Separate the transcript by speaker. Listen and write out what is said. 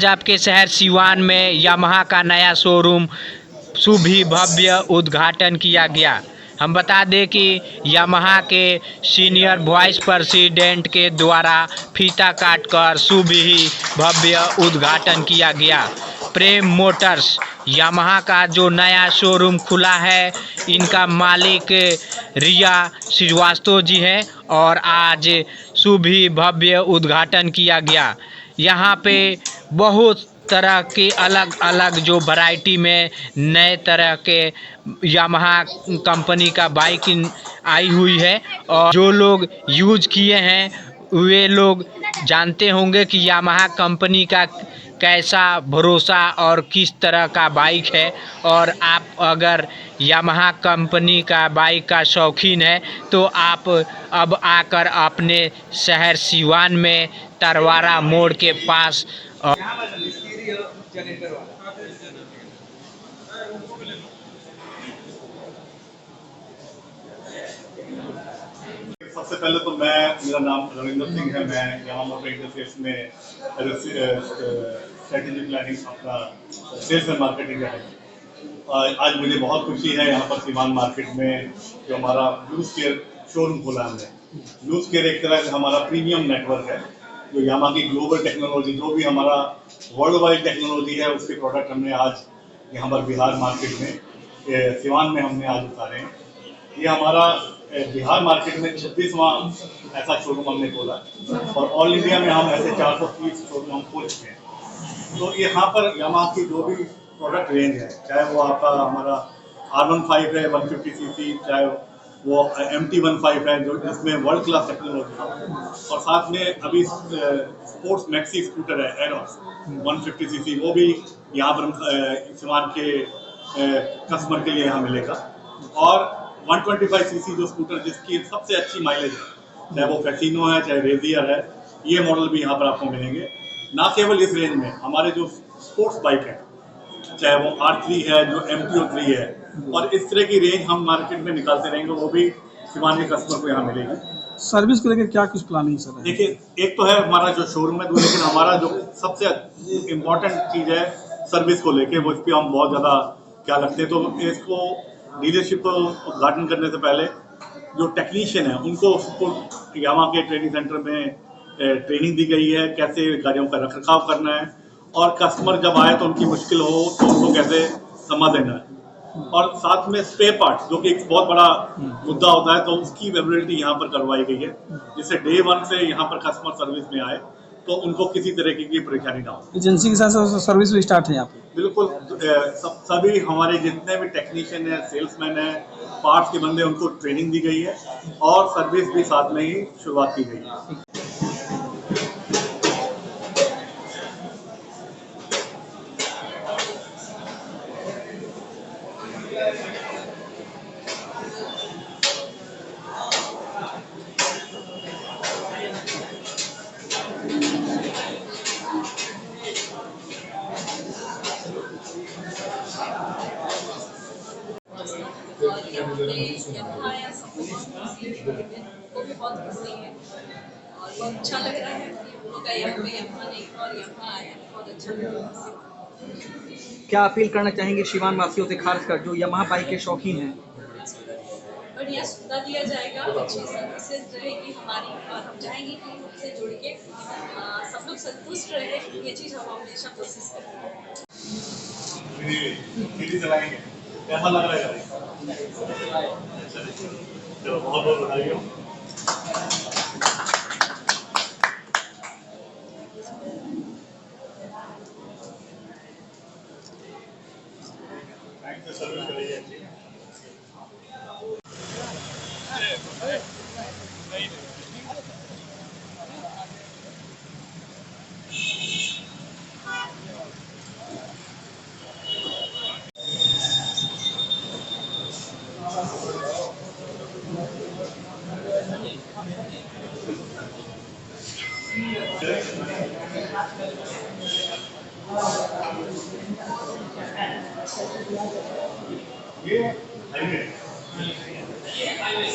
Speaker 1: आज आपके शहर सिवान में यामाहा का नया शोरूम शुभ ही भव्य उद्घाटन किया गया। हम बता दें कि यामाहा के सीनियर वाइस प्रेसिडेंट के द्वारा फीता काटकर शुभ ही भव्य उद्घाटन किया गया। प्रेम मोटर्स यामाहा का जो नया शोरूम खुला है, इनका मालिक रिया श्रीवास्तव जी हैं और आज शुभ ही भव्य उद्घाटन किया गया। यहाँ पे बहुत तरह के अलग अलग जो वैरायटी में नए तरह के यामाहा कंपनी का बाइक आई हुई है, और जो लोग यूज किए हैं वे लोग जानते होंगे कि यामाहा कंपनी का कैसा भरोसा और किस तरह का बाइक है। और आप अगर यामाहा कंपनी का बाइक का शौकीन है तो आप अब आकर अपने शहर सिवान में तरवारा मोड़ के पास
Speaker 2: सबसे पहले तो मेरा नाम रविंदर सिंह है। मैं यामाहा मोटर इंटरफेस में स्ट्रेटेजी प्लानिंग अपना सेल्स एंड मार्केटिंग है। आज मुझे बहुत खुशी है यहाँ पर सीवान मार्केट में जो हमारा ब्लूज केयर शोरूम खोला हमने। ब्लूज केयर एक तरह से हमारा प्रीमियम नेटवर्क है, जो यामाहा की ग्लोबल टेक्नोलॉजी, जो भी हमारा वर्ल्ड वाइड टेक्नोलॉजी है, उसके प्रोडक्ट हमने आज यहाँ पर बिहार मार्केट में सीवान में हमने आज उतारे हैं। ये हमारा बिहार मार्केट में 36वां ऐसा शोरूम हमने खोला और ऑल इंडिया में हम ऐसे 430 शोरूम हम खोल चुके हैं। तो यहाँ पर यामाहा की जो भी प्रोडक्ट रेंज है, चाहे वो आपका हमारा R15 है 150 सीसी, चाहे वो MT15 है जो जिसमें वर्ल्ड क्लास टेक्नोलॉजी है, और साथ में अभी स्पोर्ट्स मैक्सी स्कूटर है एरोस 150 सीसी, वो भी यहाँ पर सीवान के कस्टमर के लिए यहाँ मिलेगा। और 125 सीसी जो स्कूटर जिसकी सबसे अच्छी माइलेज है, चाहे वो फैसिनो है चाहे रेजियर है, ये मॉडल भी यहाँ पर आपको मिलेंगे। ना केवल इस रेंज में हमारे जो स्पोर्ट्स बाइक है, चाहे वो R3 है, जो MTO3 है, और इस तरह की रेंज हम मार्केट में निकालते रहेंगे, वो भी सीवान के कस्टमर को यहाँ मिलेगी।
Speaker 3: सर्विस को लेकर क्या कुछ प्लानिंग सर?
Speaker 2: देखिए, एक तो है हमारा जो शोरूम है, लेकिन हमारा जो सबसे इम्पोर्टेंट चीज़ है सर्विस को लेके, वो इस पर हम बहुत ज़्यादा क्या लगते हैं। तो इसको डीलरशिप को उद्घाटन करने से पहले जो टेक्नीशियन है उनको यामाहा के ट्रेनिंग सेंटर में ट्रेनिंग दी गई है, कैसे गाड़ियों का रखरखाव करना है, और कस्टमर जब आए तो उनकी मुश्किल हो तो उनको कैसे समझ देना है। और साथ में स्पेयर पार्ट्स, जो कि एक बहुत बड़ा मुद्दा होता है, तो उसकी अवेलेबिलिटी यहाँ पर करवाई गई है, जिससे डे 1 से यहाँ पर कस्टमर सर्विस में आए तो उनको किसी तरह की परेशानी ना हो।
Speaker 3: एजेंसी के साथ सर्विस भी स्टार्ट है यहाँ पे?
Speaker 2: बिल्कुल, सभी हमारे जितने भी टेक्नीशियन है, सेल्समैन है, पार्ट्स के बंदे, उनको ट्रेनिंग दी गई है और सर्विस भी साथ में ही शुरुआत की गई है।
Speaker 4: वो भी बहुत खुशी है और बहुत अच्छा लग रहा है कि हम लोग का यहाँ पे यामाहा नहीं और यामाहा आया, बहुत अच्छा लग रहा है।
Speaker 5: क्या अपील करना चाहेंगे सीवान वासियों से, खासकर जो यामाहा बाइक के शौकीन हैं?
Speaker 4: बढ़िया सुविधा दिया जाएगा, अच्छी सर्विसेज रहेगी हमारी, और हम चाहेंगे कि उनसे जुड़ के सब लोग संतुष्ट रहे। ये चीज़ हम हमेशा कोशिश करेंगे।
Speaker 2: कैसा लग रहा है? चलो, बहुत बहुत बधाई हो। सर्विस करिए अच्छी। ये हाईवे